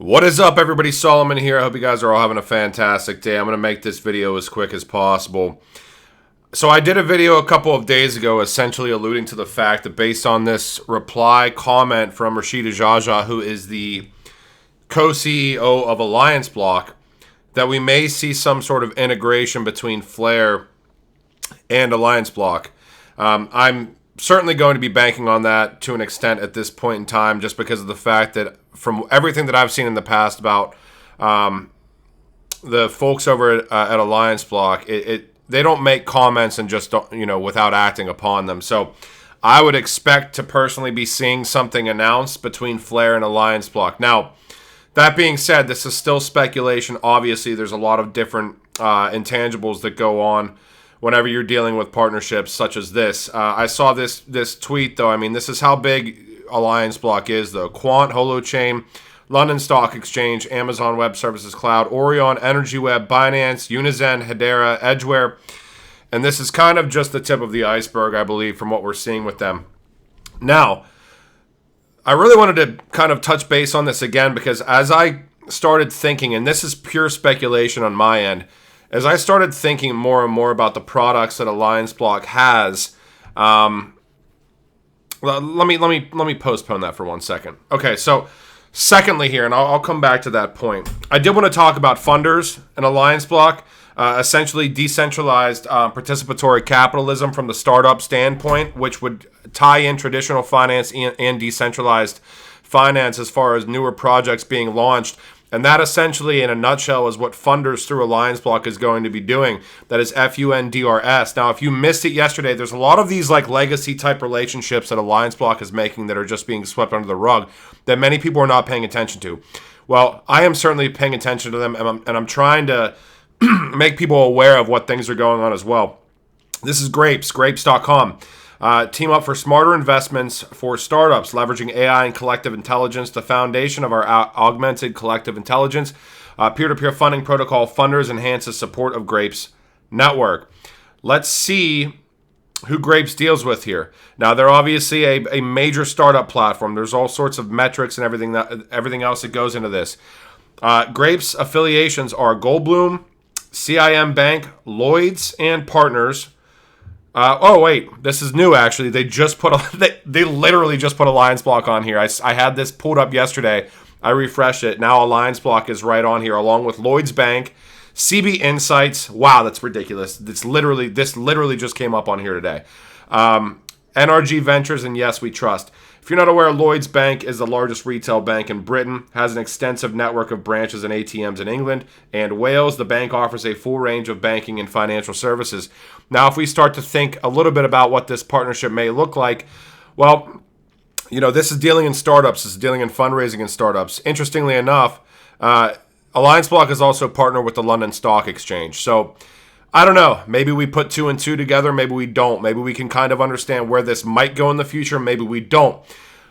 What is up, everybody? Solomon here. I hope you guys are all having a fantastic day. I'm going to make this video as quick as possible. So I did a video a couple of days ago essentially alluding to the fact that based on this reply comment from Rashida Jaja, who is the co-CEO of Allianceblock, that we may see some sort of integration between Flare and Allianceblock. I'm certainly going to be banking on that to an extent at this point in time, just because of the fact that from everything that I've seen in the past about the folks over at Allianceblock, they don't make comments and just don't, without acting upon them. So I would expect to personally be seeing something announced between Flare and Allianceblock. Now, that being said, this is still speculation. Obviously, there's a lot of different intangibles that go on whenever you're dealing with partnerships such as this. I saw this tweet, though. I mean, this is how big Allianceblock is, though. Quant, Holochain, London Stock Exchange, Amazon Web Services Cloud, Orion, EnergyWeb, Binance, Unizen, Hedera, Edgeware. And this is kind of just the tip of the iceberg, I believe, from what we're seeing with them. Now, I really wanted to kind of touch base on this again because as I started thinking, and this is pure speculation on my end, as I started thinking more and more about the products that Allianceblock has, let me postpone that for 1 second. Okay, so secondly here, and I'll come back to that point. I did want to talk about funders and Allianceblock, essentially decentralized participatory capitalism from the startup standpoint, which would tie in traditional finance and decentralized finance as far as newer projects being launched. And that essentially, in a nutshell, is what funders through Allianceblock is going to be doing. That is FUNDRS. Now, if you missed it yesterday, there's a lot of these like legacy-type relationships that Allianceblock is making that are just being swept under the rug that many people are not paying attention to. Well, I am certainly paying attention to them, and I'm trying to make people aware of what things are going on as well. This is grapes.com. Team up for smarter investments for startups, leveraging AI and collective intelligence, the foundation of our augmented collective intelligence. Peer-to-peer funding protocol funders enhances support of Grapes network. Let's see who Grapes deals with here. Now, they're obviously a major startup platform. There's all sorts of metrics and everything else that goes into this. Grapes affiliations are Goldblum, CIM Bank, Lloyds, and Partners. This is new actually. They literally just put Allianceblock on here. I had this pulled up yesterday. I refreshed it. Now Allianceblock is right on here along with Lloyds Bank, CB Insights. Wow, that's ridiculous. This literally just came up on here today. NRG Ventures and Yes We Trust. If you're not aware, Lloyds Bank is the largest retail bank in Britain, has an extensive network of branches and ATMs in England and Wales. The bank offers a full range of banking and financial services. Now, if we start to think a little bit about what this partnership may look like, well, this is dealing in startups. This is dealing in fundraising in startups. Interestingly enough, Allianceblock is also partnered with the London Stock Exchange. So, I don't know. Maybe we put two and two together. Maybe we don't. Maybe we can kind of understand where this might go in the future. Maybe we don't.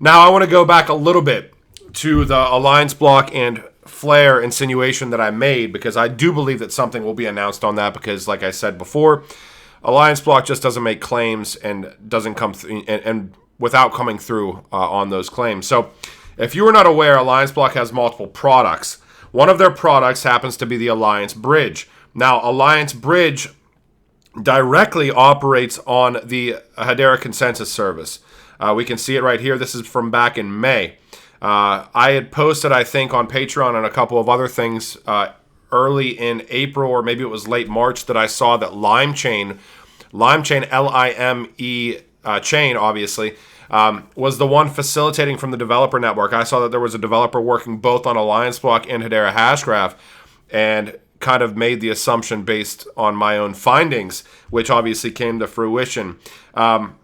Now, I want to go back a little bit to the Allianceblock and Flare insinuation that I made because I do believe that something will be announced on that because, like I said before, Allianceblock just doesn't make claims and doesn't come and without coming through on those claims. So, if you are not aware, Allianceblock has multiple products. One of their products happens to be the Alliance Bridge. Now, Alliance Bridge directly operates on the Hedera consensus service. We can see it right here. This is from back in May. I had posted, I think, on Patreon and a couple of other things early in April, or maybe it was late March, that I saw that LimeChain, L-I-M-E chain, obviously, was the one facilitating from the developer network. I saw that there was a developer working both on Allianceblock and Hedera Hashgraph, and kind of made the assumption based on my own findings, which obviously came to fruition. But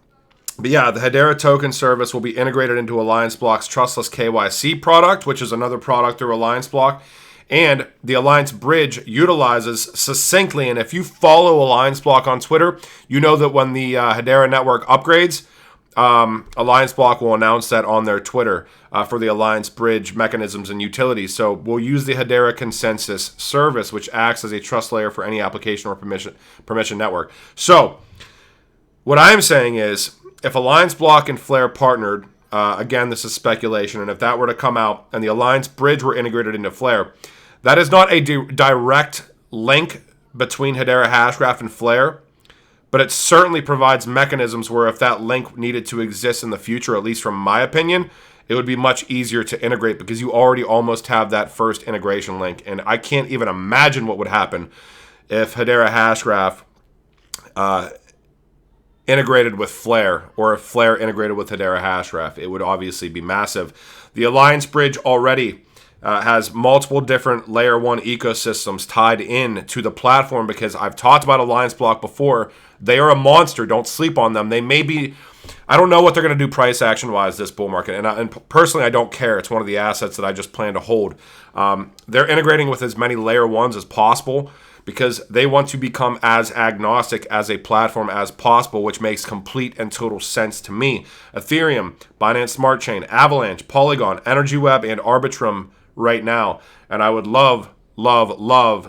yeah, the Hedera token service will be integrated into Allianceblock's Trustless KYC product, which is another product through Allianceblock. And the Alliance Bridge utilizes succinctly, and if you follow Allianceblock on Twitter, you know that when the Hedera network upgrades, Allianceblock will announce that on their Twitter for the Alliance Bridge mechanisms and utilities. So we'll use the Hedera consensus service, which acts as a trust layer for any application or permission network. So what I'm saying is, if Allianceblock and Flare partnered, again, this is speculation, and if that were to come out and the Alliance bridge were integrated into Flare, that is not a direct link between Hedera Hashgraph and Flare, but it certainly provides mechanisms where if that link needed to exist in the future, at least from my opinion, it would be much easier to integrate because you already almost have that first integration link. And I can't even imagine what would happen if Hedera Hashgraph integrated with Flare, or if Flare integrated with Hedera Hashgraph. It would obviously be massive. The Alliance bridge already has multiple different layer 1 ecosystems tied in to the platform because I've talked about Allianceblock before. They are a monster. Don't sleep on them. They may be... I don't know what they're going to do price action wise this bull market, and personally I don't care. It's one of the assets that I just plan to hold. They're integrating with as many layer 1s as possible because they want to become as agnostic as a platform as possible, which makes complete and total sense to me. Ethereum, Binance Smart Chain, Avalanche, Polygon, Energy Web, and Arbitrum right now, and I would love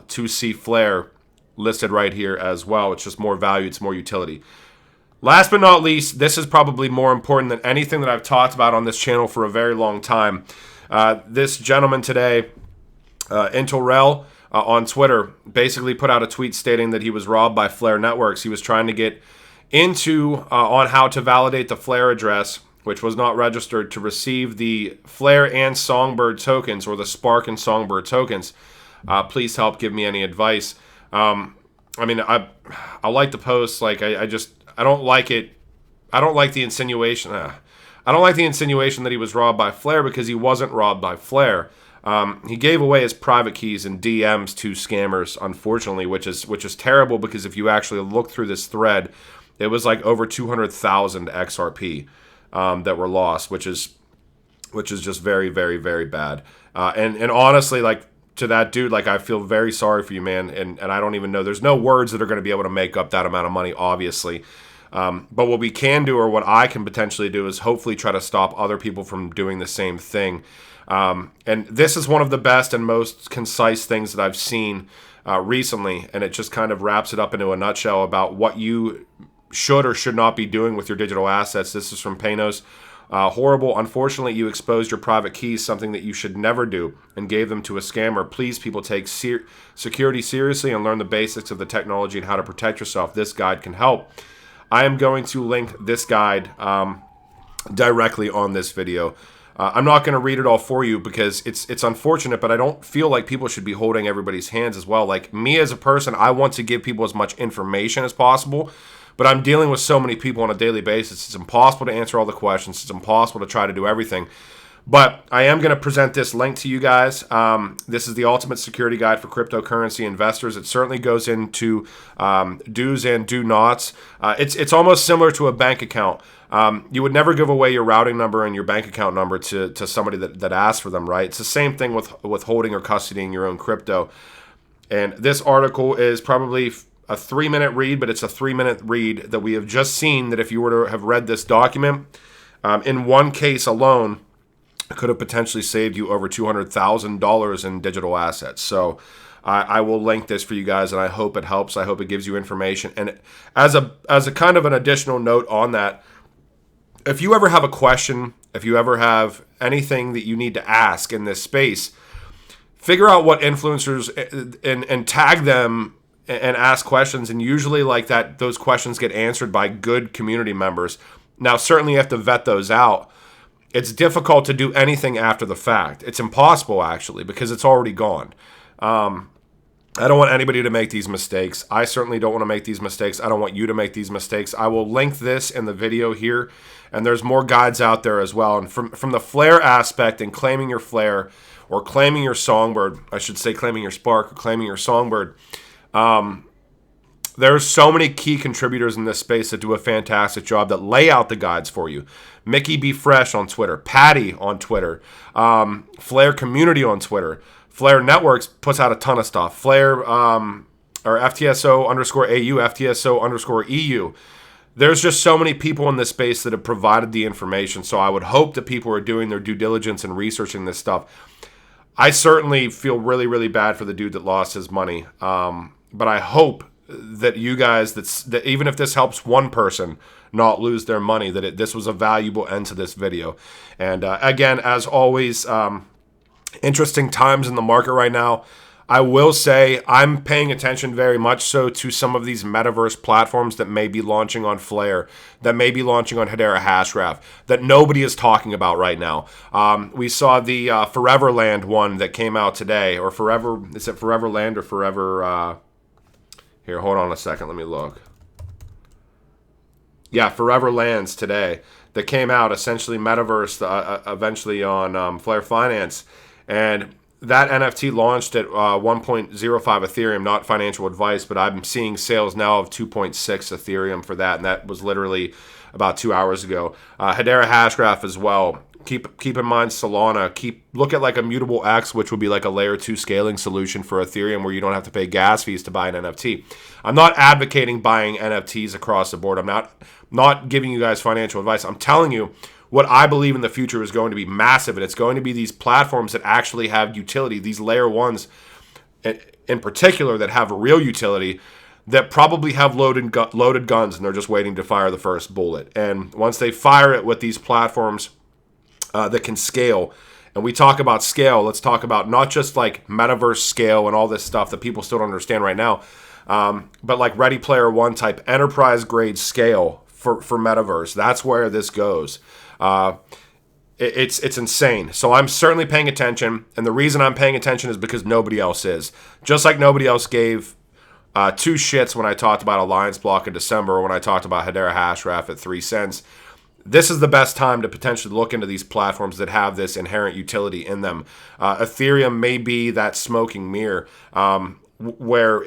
to see Flare listed right here as well. It's just more value, it's more utility. Last but not least, this is probably more important than anything that I've talked about on this channel for a very long time. This gentleman today, Intelrel, on Twitter, basically put out a tweet stating that he was robbed by Flare Networks. He was trying to get into on how to validate the Flare address, which was not registered, to receive the Flare and Songbird tokens, or the Spark and Songbird tokens. Please help give me any advice. I mean, I like the post. Like, I don't like it. I don't like the insinuation. I don't like the insinuation that he was robbed by Flare, because he wasn't robbed by Flare. He gave away his private keys and DMs to scammers, unfortunately, which is terrible, because if you actually look through this thread, it was like over 200,000 XRP that were lost, which is just very, very, very bad. And honestly, like, to that dude, like, I feel very sorry for you, man. And I don't even know. There's no words that are going to be able to make up that amount of money, obviously. But what we can do, or what I can potentially do, is hopefully try to stop other people from doing the same thing. And this is one of the best and most concise things that I've seen recently. And it just kind of wraps it up into a nutshell about what you should or should not be doing with your digital assets. This is from Panos. Horrible. Unfortunately, you exposed your private keys, something that you should never do, and gave them to a scammer. Please, people, take security seriously and learn the basics of the technology and how to protect yourself. This guide can help. I am going to link this guide directly on this video. I'm not going to read it all for you because it's unfortunate, but I don't feel like people should be holding everybody's hands as well. Like, me as a person, I want to give people as much information as possible, but I'm dealing with so many people on a daily basis. It's impossible to answer all the questions. It's impossible to try to do everything. But I am going to present this link to you guys. This is the ultimate security guide for cryptocurrency investors. It certainly goes into do's and do nots. It's almost similar to a bank account. You would never give away your routing number and your bank account number to somebody that asks for them, right? It's the same thing with holding or custodying your own crypto. And this article is probably a 3-minute read, but it's a 3-minute read that we have just seen, that if you were to have read this document, in one case alone, could have potentially saved you over $200,000 in digital assets. So I will link this for you guys, and I hope it helps. I hope it gives you information. And as a kind of an additional note on that, if you ever have a question, if you ever have anything that you need to ask in this space, figure out what influencers and tag them and ask questions. And usually, like that, those questions get answered by good community members. Now, certainly you have to vet those out. It's difficult to do anything after the fact. It's impossible, actually, because it's already gone. I don't want anybody to make these mistakes. I certainly don't want to make these mistakes. I don't want you to make these mistakes. I will link this in the video here, and there's more guides out there as well. And from the Flare aspect and claiming your Flare, or claiming your Songbird, I should say claiming your Spark or claiming your Songbird, there's so many key contributors in this space that do a fantastic job, that lay out the guides for you. Mickey B. Fresh on Twitter, Patty on Twitter, Flare Community on Twitter, Flare Networks puts out a ton of stuff. Flare, or FTSO_AU, FTSO_EU. There's just so many people in this space that have provided the information. So I would hope that people are doing their due diligence and researching this stuff. I certainly feel really, really bad for the dude that lost his money. But I hope that you guys, that even if this helps one person not lose their money, that this was a valuable end to this video. And again, as always, interesting times in the market right now. I will say I'm paying attention very much so to some of these metaverse platforms that may be launching on Flare, that may be launching on Hedera Hashgraph, that nobody is talking about right now. We saw the Foreverland one that came out today, or Forever, is it Foreverland or Forever? Here, hold on a second, let me look. Yeah, Foreverlands today that came out, essentially metaverse, eventually on Flare Finance. And that NFT launched at 1.05 Ethereum, not financial advice, but I'm seeing sales now of 2.6 Ethereum for that, and that was literally about 2 hours ago. Hedera Hashgraph as well. Keep in mind Solana. Look at like a Mutable X, which would be like a layer 2 scaling solution for Ethereum where you don't have to pay gas fees to buy an NFT. I'm not advocating buying NFTs across the board. I'm not giving you guys financial advice. I'm telling you what I believe in the future is going to be massive, and it's going to be these platforms that actually have utility, these layer ones in particular that have real utility, that probably have loaded guns and they're just waiting to fire the first bullet. And once they fire it with these platforms that can scale, and we talk about scale, let's talk about not just like metaverse scale and all this stuff that people still don't understand right now, but like Ready Player One type enterprise grade scale for metaverse. That's where this goes. It's insane. So I'm certainly paying attention, and the reason I'm paying attention is because nobody else is. Just like nobody else gave two shits when I talked about Allianceblock in December, or when I talked about Hedera Hashgraph at 3 cents. This is the best time to potentially look into these platforms that have this inherent utility in them. Ethereum may be that smoking mirror, where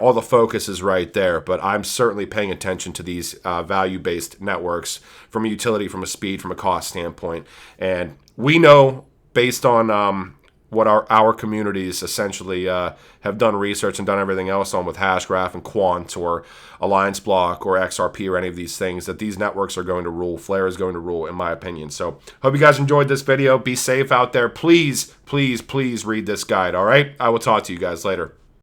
all the focus is right there, but I'm certainly paying attention to these value-based networks from a utility, from a speed, from a cost standpoint. And we know, based on what our communities essentially have done research and done everything else on with Hashgraph and Quant or Allianceblock or XRP or any of these things, that these networks are going to rule. Flare is going to rule, in my opinion. So hope you guys enjoyed this video. Be safe out there. Please, please, please read this guide, all right? I will talk to you guys later.